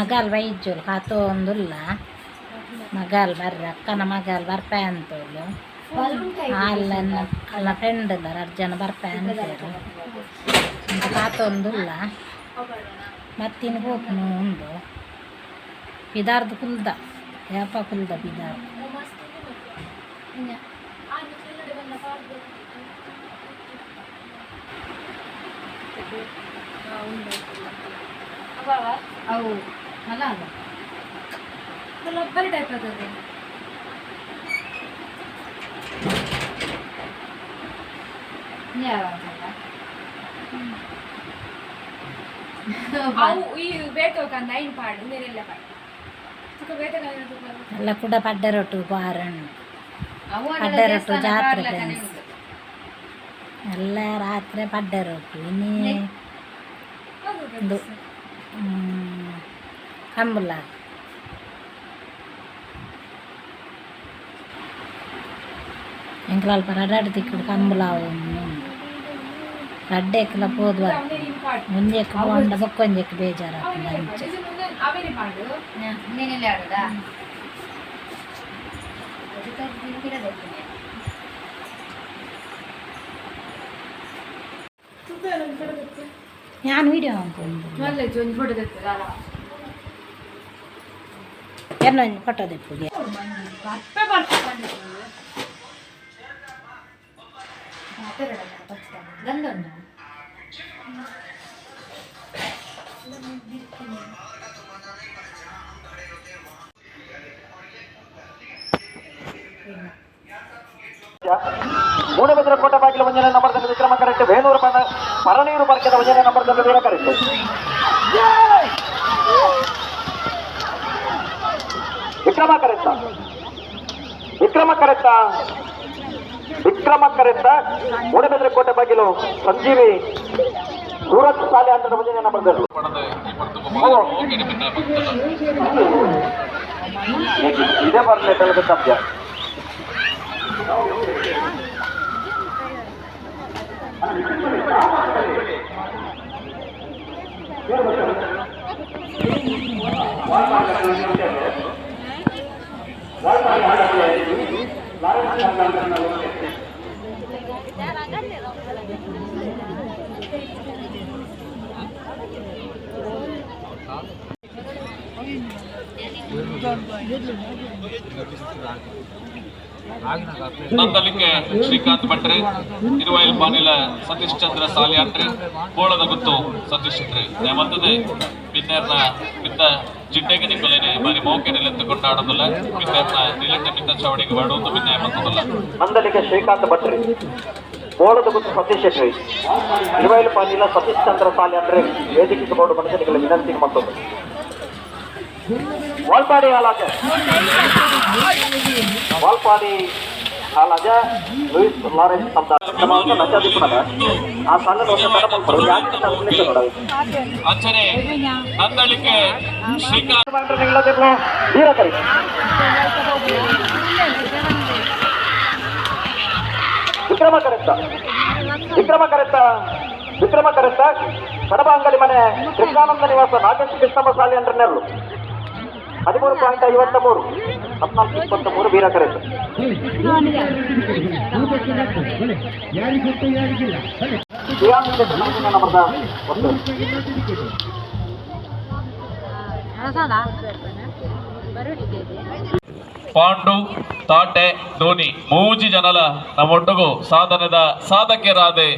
ಮಗಾಲ್ ಬೈಜೋಲು ಕಾತೊಂದುಲ್ಲ ಮಗಾಲ್ ಬರ್ರಿ ಅಕ್ಕನ ಮಗಾಲ್ ಬರ್ಪೆ ಅಂತೋಳು ಅಲ್ಲನ್ನ ಅಲ್ಲ ಫ್ರೆಂಡ್ ಇದ್ದಾರೆ ಅರ್ಜನ ಬರ್ಪೆ ಅಂತೇರು ಅಂತ ಕಾತೊಂದುಲ್ಲ ಮತ್ತಿನ ಹೋಗ್ನು ಉಂಡು ಬಿದಾರ್ದು ಕುಲ್ದ ಯಾಪ ಕುಲ್ದ ಬಿದಾರ್ದು ಅವು ಅಲ್ಲ ಅಲ್ಲ ಬರಿ ಟೈಪ್ ಆಗ್ತದೆ ಎಲ್ಲ ಕೂಡ ಪಡ್ಡರೊಟ್ಟು ಬಾರಣ್ಣು ಪಡ್ಡರೊಟ್ಟು ಜಾತ್ರೆ ಫ್ರೆಂಡ್ಸ್ ಎಲ್ಲ ರಾತ್ರಿ ಪಡ್ಡರೊಟ್ಟು ಇನ್ನೇ ಒಂದು ಕಂಬುಲ ಎಂಕಲಾಲ್ ಪರಡಾಡು ತಿಕ್ಕುಡು ಕಂಬುಲ ರಡ್ಡೆಕ್ಕೆಲ್ಲ ಹೋದ್ವ ಮುಂಜೆಕ್ಕೆ ಹೋಂಡ ಬೊಕ್ಕೊಂಜಕ್ಕೆ ಬೇಜಾರಾಗ್ತದೆ ಅಂಚೆ ഞാൻ വീഡിയോ എന്നോ ಫೋಟೋ ತೆಪ್ಪುಗೆ ಮೂಡಬಿದ್ರ ಕೋಟೆ ಬಾಗಿಲು ಮುಂಜಾನೆ ನಂಬರ್ದಲ್ಲಿ ವಿಕ್ರಮ ಕರೆಕ್ಟ್ ಬೇನೂರು ಪರನೀರು ಬರ್ಕದ ಮುಂಜಾನೆ ನಂಬರ್ದಲ್ಲಿ ವೀರ ಕರೆಕ್ಟ್ ವಿಕ್ರಮ ಕರೆಕ್ಟ ಮೂಡಬಿದ್ರೆ ಕೋಟೆ ಬಾಗಿಲು ಸಂಜೀವಿ ಸೂರತ್ ಶಾಲೆ ಅಂತ ಮುಂಜಾನೆ ನಂಬರ್ದಲ್ಲಿ ಇದೇ ಬರಲಿ ತೆಲುಗು ಸಬ್ಜ ನಂದಲಿಕೆ ಶ್ರೀಕಾಂತ್ ಭಟ್ರೆ ಇರುವೈಲ್ ಪಾನಿಲ ಸತೀಶ್ ಚಂದ್ರ ಸಾಲಿಯಾಟ್ರಿ ಕೋಳದ ಗುತ್ತು ಸತೀಶ್ ಶೆಟ್ರಿ ಮತ್ತದೆ ಪಿನ್ನೇರ್ನ ಮಿತ್ತ ಜಿಡ್ಡೆಗೆ ನಿಕ್ಕಲೇನೆ ಬಾರಿ ಮೌಕೆನೆಲೆಂದು ಕೊಂಡಾಡೋದಿಲ್ಲ ಪಿನ್ನೇರ್ನ ನಿಲಟ್ಟೆ ಮಿತ್ತ ಚಾವಡಿಗೆ ಮಾಡುವುದು ಭಿನ್ನ ಮತ್ತದಲ್ಲ ನಂದಲಿಕೆ ಶ್ರೀಕಾಂತ್ ಭಟ್ರೆ ಕೋಳದ ಗುತ್ತು ಸತೀಶ್ ಶೆಟ್ರಿ ಇರುವೈಲ್ ಪಾನಿಲ ಸತೀಶ್ ಚಂದ್ರ ಸಾಲಿಯಾಟ್ರಿ ವೇದಿಕೆ ಬೋರ್ಡು ಮನುಷ್ಯನಿಗಳ ವಿನಂತಿ ಮತ್ತೊಂದು ವಾಲ್ಪಾಡಿ ಹಾಲಾಜ ಲೂಯಿಸ್ ಲಾರೆನ್ಸ್ ಅಂತ ಆ ಸಂಘದ ಅಂಚನೆ ನಂದಲಿಕೆ ಶ್ರೀಕಾಂತ್ ವೀರಕರಿ ವಿಕ್ರಮ ಕರೆತ್ತ ಕಡಬ ಅಂಗಡಿ ಮನೆ ಕೃಷ್ಣಾನಂದ ನಿವಾಸ ನಾಗೇಶ್ ಕೃಷ್ಣಪ್ಪ ಸಾಲಿ ಅಂದ್ರೆ 13.53 14.23 ವೀರ ಕರೆತ್ತ ಪಾಂಡು ತಾಟೆ ಧೋನಿ ಮೂಜಿ ಜನಲ ನಮ್ಮೊಟ್ಟುಗು ಸಾಧಕರಾದೆ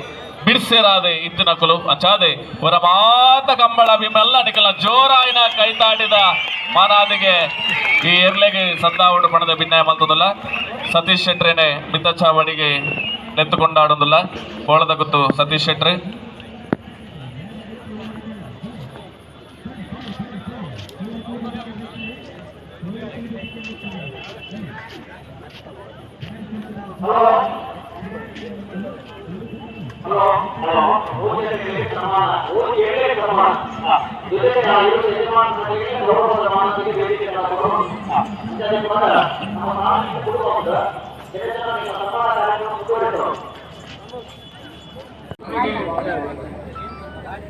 ಬಿಡ್ಸೆರಾದೆ ಇತ್ತಿನಕಲು ಅಂಚಾದೆ ಹೊರ ಮಾತ ಕಂಬಳ ಬಿಮ್ಮೆಲ್ಲ ನಿಕಲ ಜೋರಾಯಿನ ಕೈತಾಡಿದ ಮಾನಾದಿಗೆ ಈ ಎರ್ಲೆಗೆ ಸಂದಾವಡು ಪಣದ ಭಿನ್ನಯ ಮಲ್ತದಲ್ಲ ಸತೀಶ್ ಶೆಟ್ರೇನೆ ಮಿತ್ತಚಾವಡಿಗೆ ನೆತ್ತುಕೊಂಡಾಡೋದಿಲ್ಲ ಕೋಳದ ಗುತ್ತು ಸತೀಶ್ ಶೆಟ್ರಿ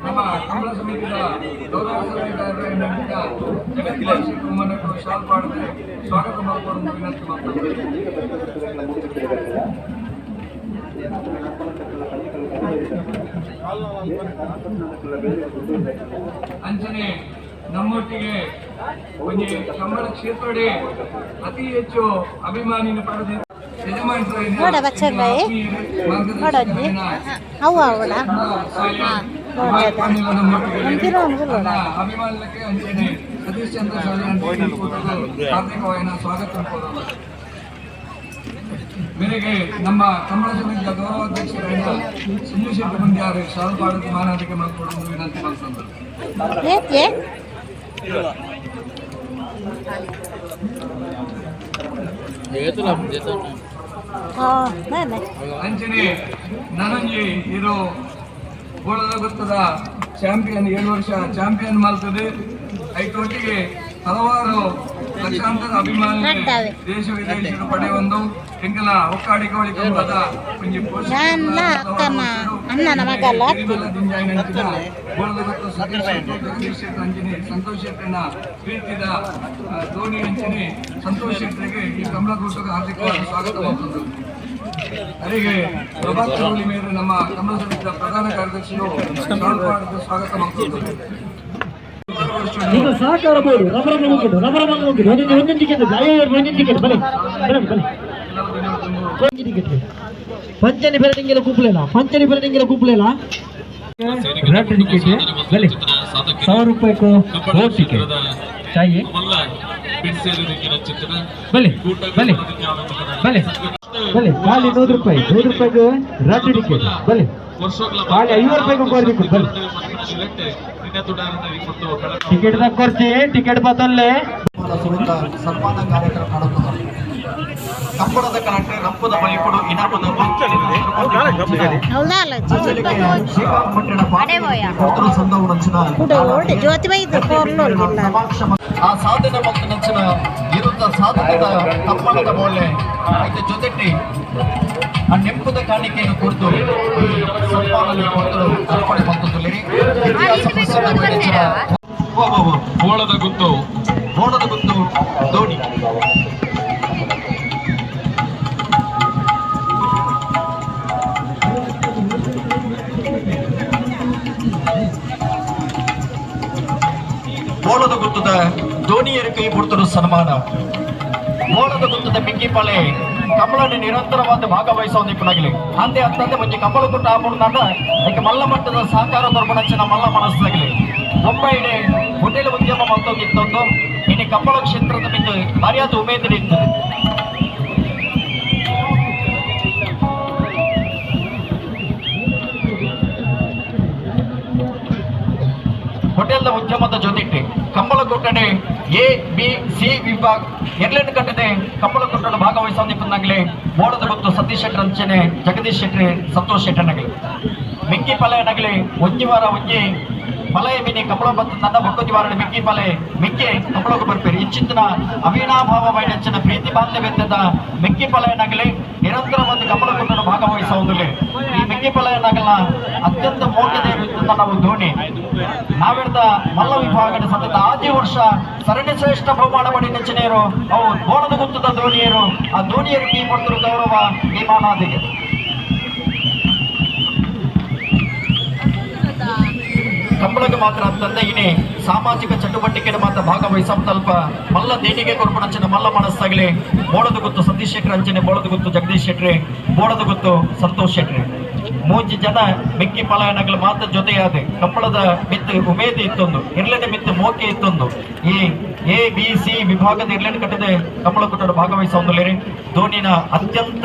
ನಮ್ಮ ಕಮಲ ಸಮಿತಿಯ ಗೌರವ ಸಲಹೆಗಾರರಾದ ಜಗದೀಶ್ ಕುಮಾರರು ಶಾಲ್ ಪಾಡದೆ ಸ್ವಾಗತ ಮಾಡಿಕೊಂಡು ವಿನಂತಿ ಅಂಚನೆ ನಮ್ಮೊಟ್ಟಿಗೆ ಒಂದು ಕಂಬಳ ಕ್ಷೇತ್ರಡೆ ಅತಿ ಹೆಚ್ಚು ಅಭಿಮಾನಿನ ಪಡೆದ ನೋಡ ಬಚ್ಚಂಗಾಯಿ ನೋಡಜ್ಜಿ ಅವು ಅವಳ ಅಭಿಮಾನಕ್ಕೆ ಅಂಚನೆ ಸತೀಶ್ ಚಂದ್ರ ಹಾರ್ದಿಕವಾದ ಸ್ವಾಗತ ಮೇರೆಗೆ ನಮ್ಮ ಕನ್ನಡ ಸಮಿತಿಯ ಗೌರವಾಧ್ಯಕ್ಷರಾದ ಸುಂದರಶೆಟ್ಟಿ ಮುಂಜಾರೆ ಶಾಲು ಪಾಡಕ್ಕೆ ಮಾನವರಿಗೆ ಮಾಡಿಕೊಡುವುದು ವಿನಂತಿ ಮಾಡ್ತಾರೆ. ಅಂಚನೆ ನನಂಜಿ ಇದು ಗೋಳದ ಗೊತ್ತದ ಚಾಂಪಿಯನ್ 7 ವರ್ಷ ಚಾಂಪಿಯನ್ ಮಾಡ್ತದೆ. ಐಟೊಟ್ಟಿಗೆ ಹಲವಾರು ಲಕ್ಷಾಂತರ ಅಭಿಮಾನಿ ದೇಶ ವಿದೇಶದ ಪಡೆಯೊಂದು ಎಂಕಲ ಒಕ್ಕಾಡಿಕೋಳಿ ಕಂಬದ ಒಂಜಿ ಗೋಳದ ಗೊತ್ತು ಸತೀಶ್ ಜಗದೀಶ್ ಶೆಟ್ಟಿ ಅಂಜನೆ ಸಂತೋಷ್ ಶೆಟ್ಟನ ಪ್ರೀತಿದ ಧೋನಿ ಅಂಚನೆ ಸಂತೋಷ್ ಶೆಟ್ಟರಿಗೆ ಈ ಕಮಲ ಕೂಟಕ್ಕೆ ಹಾರ್ದಿಕವಾದ ಸ್ವಾಗತ ಮಾಡ್ತದೆ. ಅವರಿಗೆ ಪ್ರಭಾತ್ ಚೌಳಿ ಮೇಲೆ ನಮ್ಮ ಕಮಲ ಸಮಿತಿಯ ಪ್ರಧಾನ ಕಾರ್ಯದರ್ಶಿಗಳು ಸ್ವಾಗತ ಮಾಡ್ತಾರೆ. ಈಗ ಸಹಕಾರ ಬೋರ್ಡು ಒಂದೊಂದು ಟಿಕೆಟ್ ಪಂಚನಿ ಬೆರಟಿಂಗೆಲ್ಲ ಕೂಪ್ಲೇನಾ रेड टिकट भले 100 रुपए को 2 टिकट चाहिए भले भले भले भले खाली 100 रुपए को रेड टिकट भले खाली 50 रुपए को कर टिकट भले टिकट तक ಖರ್ಚಿ ಟಿಕೆಟ್ ಬದಲೇ ಸನ್ಮಾನ ಕಾರ್ಯಕ್ರಮ ನಡೆಯುತ್ತದೆ. ಕಂಬಳದ ಕಲಾಟೆ ರಂಪದ ಬಲಿಕೊಡು ಇನಾಮದ సంఘం నచ్చిన ఆ సాధన ಮತ್ತು నచ్చిన ಇರುತ್ತ ಸಾಧನದ ಕಂಬಳದ ಮೌಲ್ಯ అయితే ಜೊತೆಟ್ಟಿ ಆ ನೆಂಪದ ಕಾಣಿಕೆಯನ್ನು ಕುರಿತು ಸನ್ಮಾನ ಕೊಟ್ಟು ಅರ್ಪಣೆ ಮಾಡುತ್ತಲಿರಿ. ಗೋಳದ ಗುತ್ತು ಧೋನಿ ಗೋಳದ ಗುತ್ತದ ಧೋನಿಯರ ಕೈ ಕೊಡ್ತಿರೋ ಸನ್ಮಾನ. ಗೋಳದ ಗುತ್ತದ ಮಿಂಗಿಪಾಲೆ ಕಮಲನ ನಿರಂತರವಾದ ಭಾಗವಹಿಸೋದಿಪ್ಪನಾಗಲಿ ಅಂತೆ ಅಂತಂದೆ ಮುಂಚೆ ಕಮಲ ಕೊಟ್ಟು ಆಪುಣಾಗ ಅದಕ್ಕೆ ಮಲ್ಲ ಮಟ್ಟದ ಸಹಕಾರ ದೊರಕಣಂಚಿನ ಮಲ್ಲ ಮನಸ್ಸಾಗಲಿ ಮುಂಬೈಡೆ ಹೋಟೆಲ್ ಉದ್ಯಮ ಮತ್ತೊಂದಿತ್ತೊಂದು ಇನ್ನು ಕಂಬಳ ಕ್ಷೇತ್ರದ ಮಿಂದು ಭಾರಿಯಾದ ಉಮೇದಿನ ಇರ್ತದೆ. ಹೋಟೆಲ್ದ ಉದ್ಯಮದ ಜೊತೆಗೆ ಕಂಬಳ ಕೊಟ್ಟಣೆ ABC ವಿಭಾಗ ಎರಡನೇ ಕಟ್ಟದೆ ಕಂಬಳ ಕೊಟ್ಟಣ ಭಾಗವಹಿಸೋದಿಪ್ಪನಾಗಲಿ ಮೋಡದ ಗೊತ್ತು ಸತೀಶ್ ಶೆಟ್ಟರ್ ಅಂಚನೆ ಜಗದೀಶ್ ಶೆಟ್ಟಿ ಸಂತೋಷ್ ಶೆಟ್ಟನಾಗಲಿ ಮಿಂಗಿ ಪಲಯನಾಗಲಿ ಒಂಜಿ ವಾರ ಒಂಜಿ ಪಲಯ ಮಿನಿ ಕಂಬಳ ಬಂತು ನನ್ನ ಬೊಕ್ಕೊತ್ತಿ ವಾರ ಮಿಂಗಿ ಪಲೆ ಮಿಕ್ಕಿ ಕಂಬಳಕ್ಕೆ ಬರ್ಪೇರಿ ಇಚ್ಚಿಂತನ ಅವಿನಾಭಾವమైన ಪ್ರೀತಿ ಬಾಂಧವ್ಯದ ಮಿಂಗಿ ಪಲಯನಾಗಲಿ ನಿರಂತರವಾದ ಕಂಬಳ ಕೊಟ್ಟಣ ಭಾಗವಹಿಸೋದಿಲ್ಲ. ಈ ಮಿಂಗಿ ಪಲಯನಾಗಲ್ಲ ಅತ್ಯಂತ ಮೋಗ್ಯದ ನಾವು ಧೋನಿ ನಾವೆಡ್ದ ಮಲ್ಲ ವಿಭಾಗದ ಸತತ 5 ವರ್ಷ ಸರಣಿ ಶ್ರೇಷ್ಠ ಬಹುಮಾನ ಪಡಿ ನೆಚ್ಚಿನೆಯರು ಅವು ಗೋಳದ ಗುತ್ತದ ಧೋನಿಯರು ಆ ಧೋನಿಯರಿಗೆ ಈ ಕೊಡ್ತಿರೋ ಗೌರವ ಈ ಮಾನಾದಿಗೆ ಕಂಬಳಕ್ಕೆ ಮಾತ್ರ ಅಂತಂದ್ರೆ ಇನ್ನೇ ಸಾಮಾಜಿಕ ಚಟುವಟಿಕೆಗೆ ಮಾತ್ರ ಭಾಗವಹಿಸಲ್ಪ ಮಲ್ಲ ದೇಣಿಗೆ ಕೊರ್ಪಣಂಚಿನ ಮಲ್ಲ ಮನಸ್ಸಾಗಲಿ ಬೋಳದ ಗುತ್ತು ಸತೀಶ್ ಶೆಟ್ಟಿ ಅಂಚನೆ ಬೋಳದ ಗುತ್ತು ಜಗದೀಶ್ ಶೆಟ್ಟಿ ಬೋಳದ ಗುತ್ತು ಸಂತೋಷ್ ಶೆಟ್ಟಿ 3 ಜನ ಮಿಕ್ಕಿ ಪಲಾಯನಗಳು ಮಾತ್ರ ಜೊತೆಯಾದೆ ಕಂಬಳದ ಮಿತ್ತು ಉಮೇದಿ ಇತ್ತೊಂದು ಇರ್ಲೇನೆ ಮಿತ್ತು ಮೋಕೆ ಇತ್ತೊಂದು ಈ ABC ವಿಭಾಗದ ಇರ್ಲೇನೆ ಕಟ್ಟದೆ ಕಂಬಳ ಕೊಟ್ಟರು ಭಾಗವಹಿಸೋದಿಲ್ಲ. ಧೋನಿನ ಅತ್ಯಂತ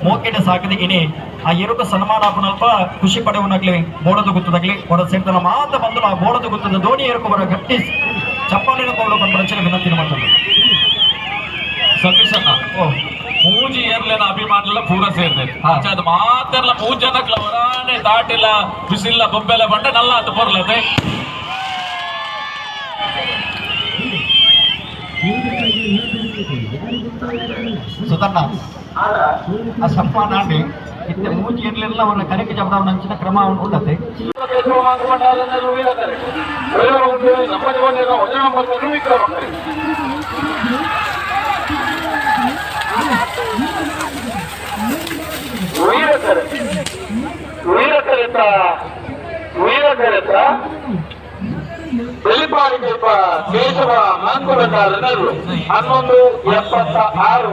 ಮೋಕೆಡೆ ಸಾಕದೆ ಇನಿ ಆ ಎರಡು ಸನ್ಮಾನ ಅಲ್ಪ ಖುಷಿ ಪಡೆಯವನಾಗ್ಲಿ ಬೋಳದ ಗುತ್ತದಾಗ್ಲಿ ಹೊರ ಸೇರ್ತನ ಮಾತ್ರ ಬಂದು ಆ ಬೋಳದ ಗುತ್ತದ ಧೋನಿ ಎರಕೊಬ್ಬರ ಗಟ್ಟಿ ಚಪ್ಪಾಳಿನ ಕೊಂಡು ಬಂದು ವಿನಂತಿ ಮಾಡ್ತಾರೆ. ಸತೀಶ್ ಅಣ್ಣ ಮೂಜಿ ಏರ್ಲೇನ ಅಭಿಮಾನಿಲ್ಲ ಪೂರ ಸೇರ್ತೇನೆ ಅದು ಮಾತೆಲ್ಲ 3 ಜನಕ್ಲ ಹೊರಾನೆ ದಾಟಿಲ್ಲ ಬಿಸಿಲ್ಲ ಬೊಬ್ಬೆಲ್ಲ ಬಂಡ ನಲ್ಲ ಅಂತ ಬರ್ಲದೆ ಸುಧರ್ಣ ಆ ಸಪ್ಪ ನಾಡಿ ಇತ್ತೆ ಮೂಜಿ ಇರ್ಲಿಲ್ಲ ಅವರ ಕರೆಗೆ ಜಬಡವನ ಅಂಚಿನ ಕ್ರಮ ಉಂಟತೆ ಬೆಳಿಪಾಡಿಗೆ ಕೇಶವ ಮಾಂಕುಳಗಾರರು 1176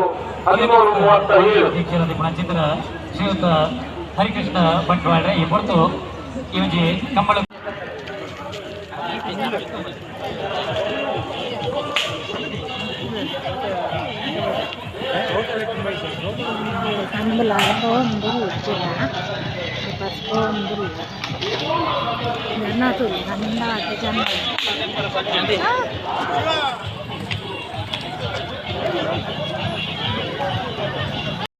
1337 ಗುಣಚಿತ್ರ ಶ್ರೀಯುತ ಹರಿಕೃಷ್ಣ ಬಂಟ್ವಾಳ್ರೆ ಈ ಹೊರತು ಇವಜಿ ಕಂಬಳ ಕಂಬಳ ಒಂದಿಲ್ಲ ಬಸ್ ಒಂದಿಲ್ಲ ಜನ ತುಳಿ ಜನ